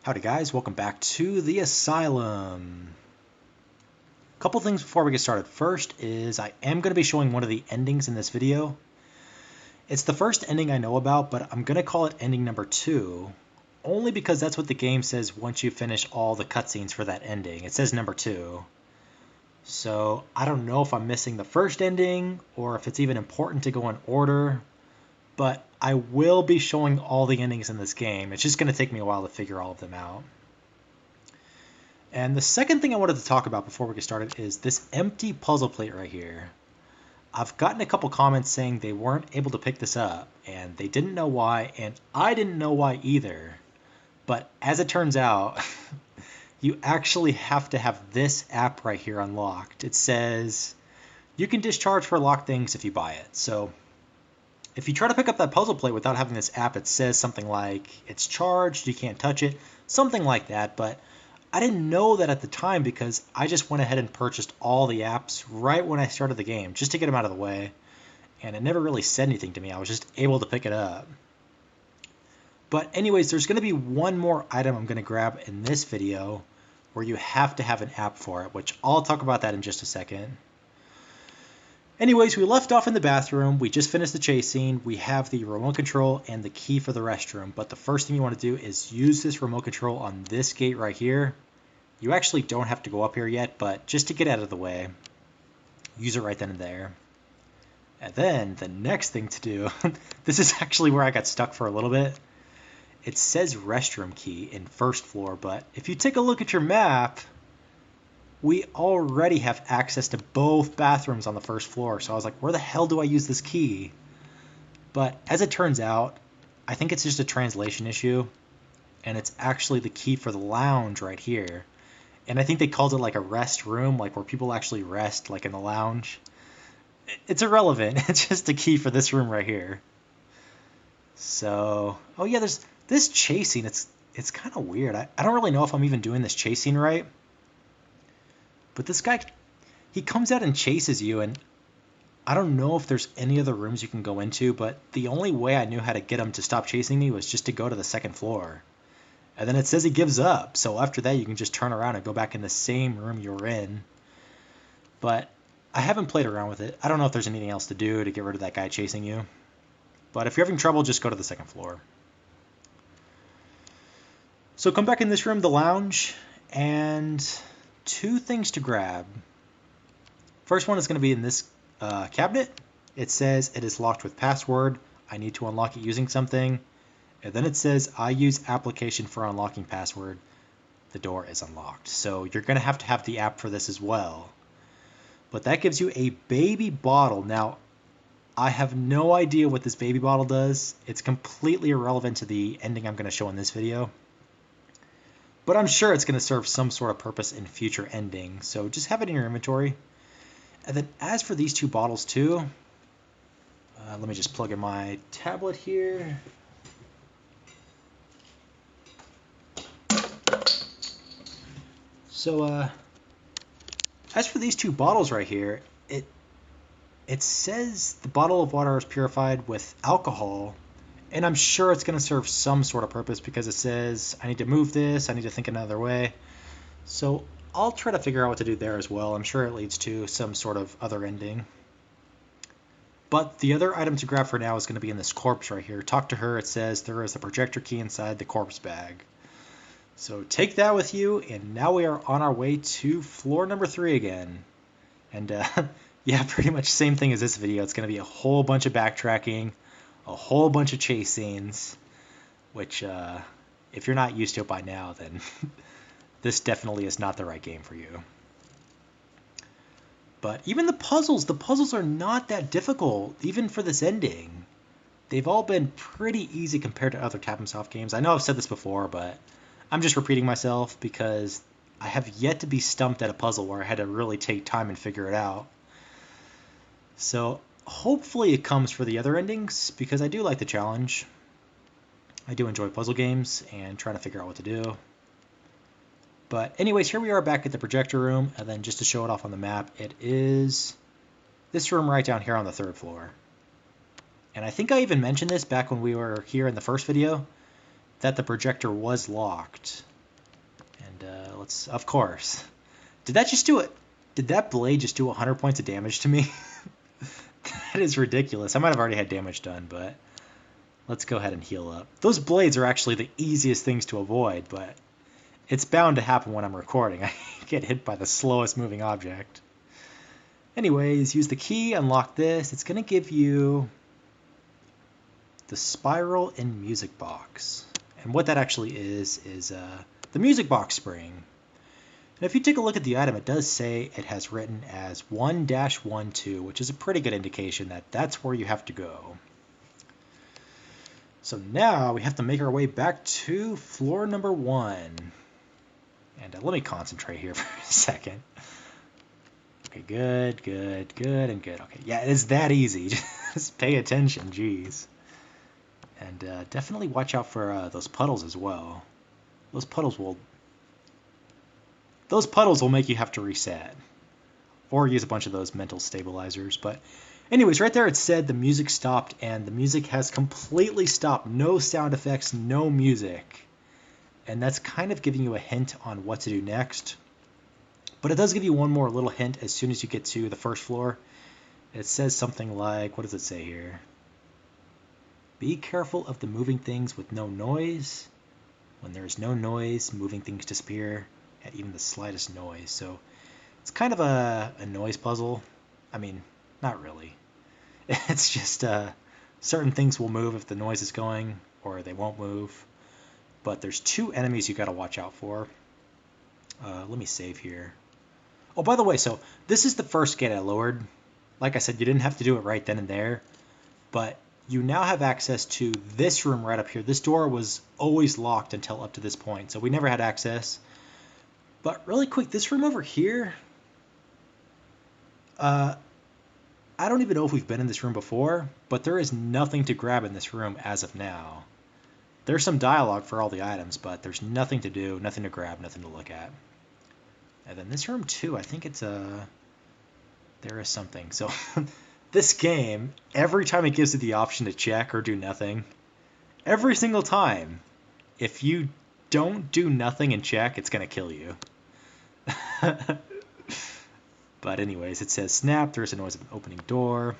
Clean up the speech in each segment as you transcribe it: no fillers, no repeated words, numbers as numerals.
Howdy guys, welcome back to The Asylum. Couple things before we get started. First is I am going to be showing one of the endings in this video. It's the first ending I know about, but I'm going to call it ending number 2, only because that's what the game says once you finish all the cutscenes for that ending. It says number 2. So I don't know if I'm missing the first ending or if it's even important to go in order, but I will be showing all the endings in this game. It's just going to take me a while to figure all of them out. And the second thing I wanted to talk about before we get started is this empty puzzle plate right here. I've gotten a couple comments saying they weren't able to pick this up, and they didn't know why, and I didn't know why either. But as it turns out, you actually have to have this app right here unlocked. It says you can discharge for locked things if you buy it. So if you try to pick up that puzzle plate without having this app, it says something like it's charged, you can't touch it, something like that. But I didn't know that at the time because I just went ahead and purchased all the apps right when I started the game just to get them out of the way. And it never really said anything to me. I was just able to pick it up. But anyways, there's going to be one more item I'm going to grab in this video where you have to have an app for it, which I'll talk about that in just a second. Anyways, we left off in the bathroom. We just finished the chase scene. We have the remote control and the key for the restroom. But the first thing you want to do is use this remote control on this gate right here. You actually don't have to go up here yet, but just to get out of the way, use it right then and there. And then the next thing to do, this is actually where I got stuck for a little bit. It says restroom key in first floor, but if you take a look at your map, we already have access to both bathrooms on the first floor. So I was like, where the hell do I use this key? But as it turns out, I think it's just a translation issue. And it's actually the key for the lounge right here. And I think they called it like a rest room, like where people actually rest, like in the lounge. It's irrelevant. It's just a key for this room right here. So, oh yeah, there's this chasing. It's kind of weird. I don't really know if I'm even doing this chasing right. But this guy, he comes out and chases you, and I don't know if there's any other rooms you can go into, but the only way I knew how to get him to stop chasing me was just to go to the second floor. And then it says he gives up, so after that you can just turn around and go back in the same room you were in. But I haven't played around with it. I don't know if there's anything else to do to get rid of that guy chasing you. But if you're having trouble, just go to the second floor. So come back in this room, the lounge, and two things to grab. First one is going to be in this cabinet. It says it is locked with password. I need to unlock it using something. And then it says I use application for unlocking password. The door is unlocked. So you're going to have the app for this as well. But that gives you a baby bottle. Now, I have no idea what this baby bottle does. It's completely irrelevant to the ending I'm going to show in this video. But I'm sure it's going to serve some sort of purpose in future endings. So just have it in your inventory. And then as for these two bottles too, let me just plug in my tablet here. So as for these two bottles right here, it says the bottle of water is purified with alcohol. And I'm sure it's going to serve some sort of purpose because it says I need to move this, I need to think another way. So I'll try to figure out what to do there as well. I'm sure it leads to some sort of other ending. But the other item to grab for now is going to be in this corpse right here. Talk to her. It says there is a projector key inside the corpse bag. So take that with you, and now we are on our way to floor number 3 again. And yeah, pretty much same thing as this video. It's going to be a whole bunch of backtracking, a whole bunch of chase scenes, which if you're not used to it by now, then this definitely is not the right game for you. But even the puzzles are not that difficult, even for this ending. They've all been pretty easy compared to other Tabomsofts games. I know I've said this before, but I'm just repeating myself because I have yet to be stumped at a puzzle where I had to really take time and figure it out. So hopefully it comes for the other endings, because I do like the challenge. I do enjoy puzzle games and trying to figure out what to do. But anyways, here we are back at the projector room, and then just to show it off on the map, it is this room right down here on the 3rd floor. And I think I even mentioned this back when we were here in the first video, that the projector was locked. let's, of course. Did that just do it? Did that blade just do 100 points of damage to me? That is ridiculous. I might have already had damage done, but let's go ahead and heal up. Those blades are actually the easiest things to avoid, but it's bound to happen when I'm recording. I get hit by the slowest moving object. Anyways, use the key, unlock this. It's going to give you the spiral and music box. And what that actually is the music box spring. And if you take a look at the item, it does say it has written as 1-12, which is a pretty good indication that that's where you have to go. So now we have to make our way back to floor number 1. And let me concentrate here for a second. Okay, good, and good. Okay, yeah, it's that easy. Just pay attention, jeez. And definitely watch out for those puddles as well. Those puddles will make you have to reset. Or use a bunch of those mental stabilizers. But anyways, right there it said the music stopped, and the music has completely stopped. No sound effects, no music. And that's kind of giving you a hint on what to do next. But it does give you one more little hint as soon as you get to the first floor. It says something like, what does it say here? Be careful of the moving things with no noise. When there is no noise, moving things disappear at even the slightest noise. So it's kind of a noise puzzle. I mean, not really. It's just certain things will move if the noise is going, or they won't move. But there's 2 enemies you got to watch out for. Let me save here. Oh, by the way, so this is the first gate I lowered. Like I said, you didn't have to do it right then and there. But you now have access to this room right up here. This door was always locked until up to this point, so we never had access. But really quick, this room over here, I don't even know if we've been in this room before, but there is nothing to grab in this room as of now. There's some dialogue for all the items, but there's nothing to do, nothing to grab, nothing to look at. And then this room too, I think it's there is something. So this game, every time it gives you the option to check or do nothing, every single time, if you don't do nothing and check, it's going to kill you. But anyways, it says snap, there's a noise of an opening door.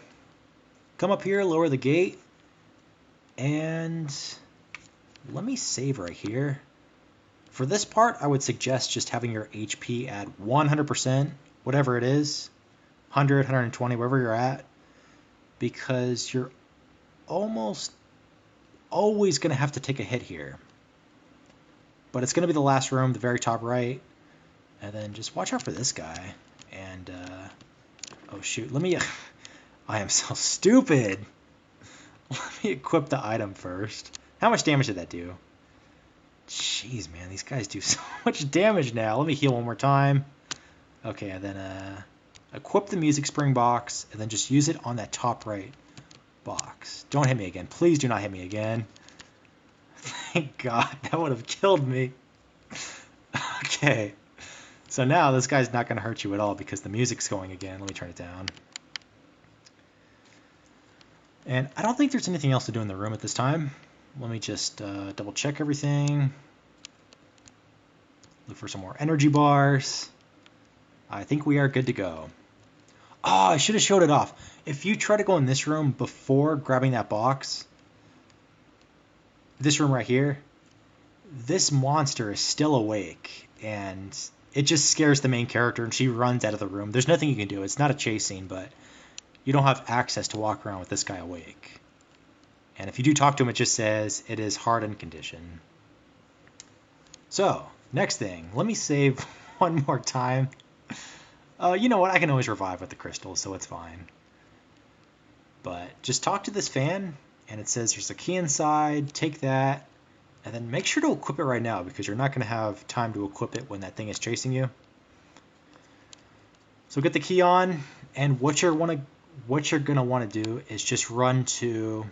Come up here, lower the gate, and let me save right here. For this part, I would suggest just having your HP at 100%, whatever it is, 100, 120, wherever you're at, because you're almost always going to have to take a hit here. But it's going to be the last room, the very top right, and then just watch out for this guy. And, oh shoot, let me, I am so stupid. Let me equip the item first. How much damage did that do? Jeez, man, these guys do so much damage now. Let me heal one more time. Okay, and then equip the music spring box, and then just use it on that top right box. Don't hit me again. Please do not hit me again. Thank God, that would have killed me. Okay, so now this guy's not going to hurt you at all because the music's going again. Let me turn it down. And I don't think there's anything else to do in the room at this time. Let me just double check everything. Look for some more energy bars. I think we are good to go. Oh, I should have showed it off. If you try to go in this room before grabbing that box, this room right here, this monster is still awake, and it just scares the main character, and she runs out of the room. There's nothing you can do. It's not a chase scene, but you don't have access to walk around with this guy awake. And if you do talk to him, it just says it is hardened condition. So, next thing, let me save one more time. You know what? I can always revive with the crystals, so it's fine. But just talk to this fan, and it says there's a key inside. Take that, and then make sure to equip it right now because you're not going to have time to equip it when that thing is chasing you. So get the key on, and what you're going to want to do is just run through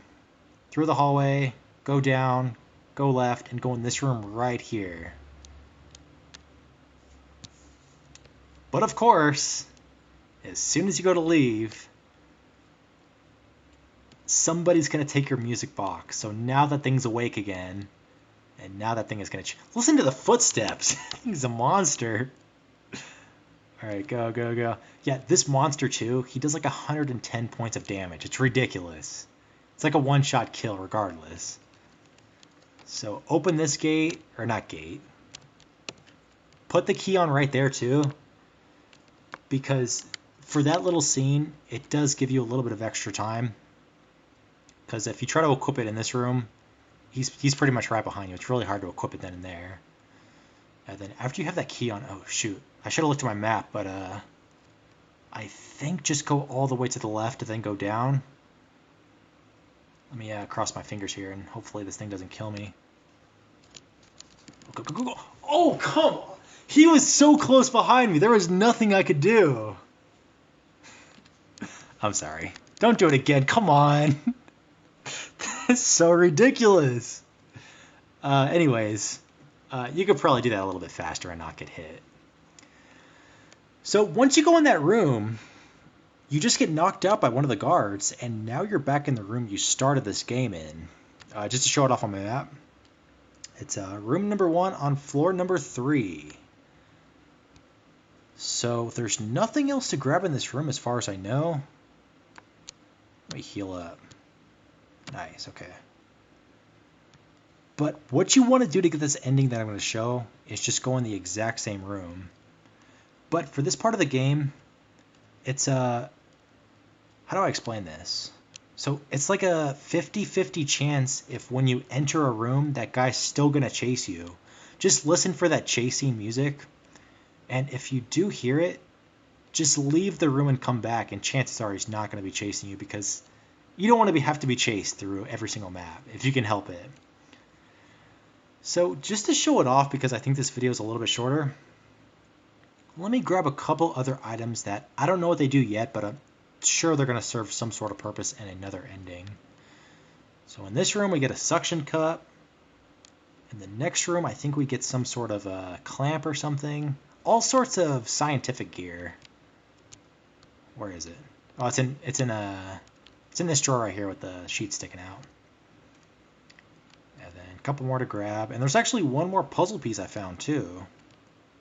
the hallway, go down, go left, and go in this room right here. But of course, as soon as you go to leave, somebody's going to take your music box. So now that thing's awake again, And now that thing is going to... Listen to the footsteps. He's a monster. All right, go, go, go. Yeah, this monster, too, he does like 110 points of damage. It's ridiculous. It's like a one-shot kill regardless. So open this gate, or not gate. Put the key on right there, too. Because for that little scene, it does give you a little bit of extra time. Because if you try to equip it in this room, he's pretty much right behind you. It's really hard to equip it then and there. And then after you have that key on... Oh, shoot. I should have looked at my map, but I think just go all the way to the left and then go down. Let me cross my fingers here, and hopefully this thing doesn't kill me. Go, go, go, go. Oh, come on. He was so close behind me. There was nothing I could do. I'm sorry. Don't do it again. Come on. That's so ridiculous. Anyways, you could probably do that a little bit faster and not get hit. So once you go in that room, you just get knocked out by one of the guards, and now you're back in the room you started this game in. Just to show it off on my map, it's room number 1 on floor number 3. So there's nothing else to grab in this room as far as I know. Let me heal up. Nice, okay. But what you want to do to get this ending that I'm going to show is just go in the exact same room. But for this part of the game, it's how do I explain this? So it's like a 50-50 chance if when you enter a room, that guy's still going to chase you. Just listen for that chasing music. And if you do hear it, just leave the room and come back, and chances are he's not going to be chasing you because you don't want to have to be chased through every single map if you can help it. So just to show it off, because I think this video is a little bit shorter, let me grab a couple other items that I don't know what they do yet, but I'm sure they're going to serve some sort of purpose in another ending. So in this room, we get a suction cup. In the next room, I think we get some sort of a clamp or something. All sorts of scientific gear. Where is it? Oh, it's in this drawer right here with the sheet sticking out. And then a couple more to grab. And there's actually one more puzzle piece I found too.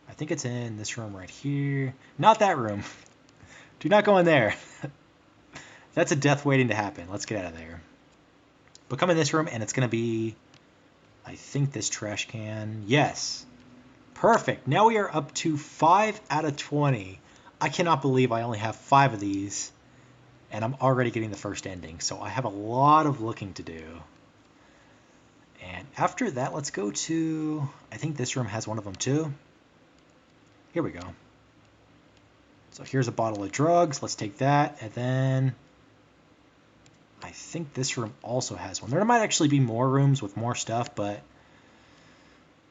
I think it's in this room right here. Not that room. Do not go in there. That's a death waiting to happen. Let's get out of there. But come in this room, and it's going to be, I think, this trash can. Yes. Perfect. Now we are up to 5 out of 20. I cannot believe I only have 5 of these, and I'm already getting the first ending. So I have a lot of looking to do. And after that, let's go to, I think this room has one of them too. Here we go. So here's a bottle of drugs. Let's take that. And then I think this room also has one. There might actually be more rooms with more stuff, but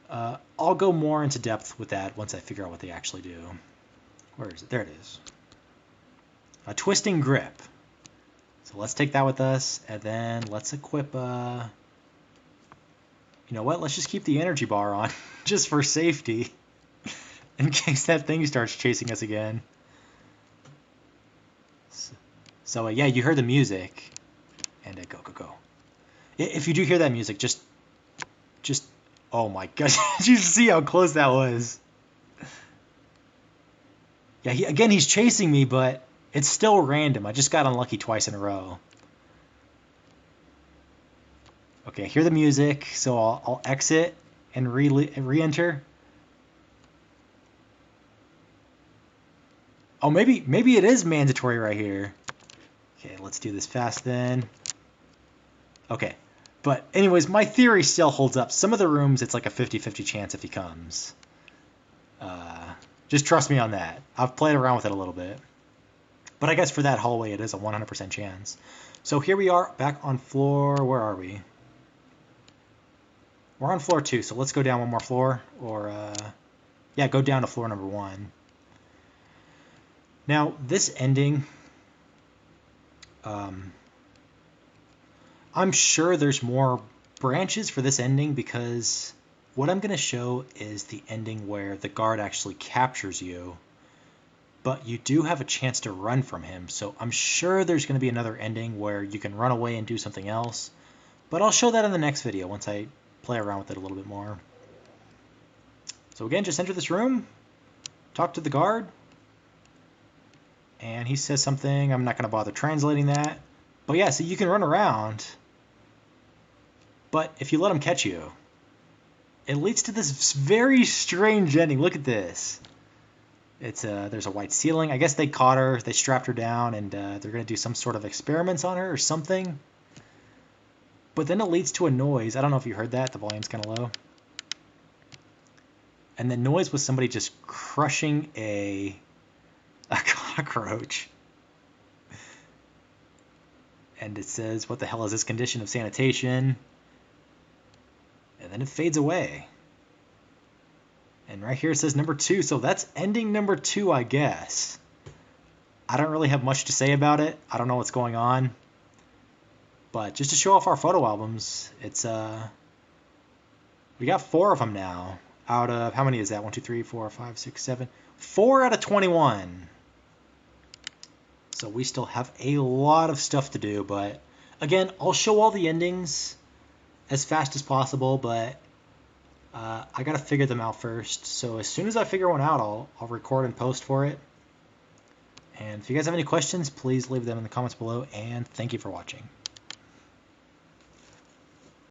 I'll go more into depth with that once I figure out what they actually do. Where is it? There it is. A twisting grip. So let's take that with us. And then let's equip... you know what? Let's just keep the energy bar on just for safety. In case that thing starts chasing us again. So yeah, you heard the music. And go, go, go. If you do hear that music, just... Oh my gosh. Did you see how close that was? Yeah, he's chasing me, but it's still random. I just got unlucky twice in a row. Okay, I hear the music, so I'll exit and re-enter. Oh, maybe it is mandatory right here. Okay, let's do this fast then. Okay, but anyways, my theory still holds up. Some of the rooms, it's like a 50-50 chance if he comes. Just trust me on that. I've played around with it a little bit. But I guess for that hallway, it is a 100% chance. So here we are back on floor, where are we? We're on floor 2, so let's go down one more floor. Or, yeah, go down to floor number 1. Now, this ending, I'm sure there's more branches for this ending because what I'm going to show is the ending where the guard actually captures you, but you do have a chance to run from him. So I'm sure there's going to be another ending where you can run away and do something else, but I'll show that in the next video once I play around with it a little bit more. So again, just enter this room, talk to the guard, and he says something. I'm not going to bother translating that. But yeah, so you can run around, but if you let him catch you, it leads to this very strange ending. Look at this. It's there's a white ceiling. I guess they caught her, they strapped her down, and they're going to do some sort of experiments on her or something. But then it leads to a noise. I don't know if you heard that. The volume's kind of low. And the noise was somebody just crushing a cockroach. And it says, what the hell is this condition of sanitation? And then it fades away. And right here it says number 2. So that's ending number 2, I guess. I don't really have much to say about it. I don't know what's going on. But just to show off our photo albums, it's we got 4 of them now. Out of, how many is that? 1, 2, 3, 4, 5, 6, 7. 4 out of 21. So we still have a lot of stuff to do. But again, I'll show all the endings as fast as possible. But I got to figure them out first. So as soon as I figure one out, I'll record and post for it. And if you guys have any questions, please leave them in the comments below. And thank you for watching.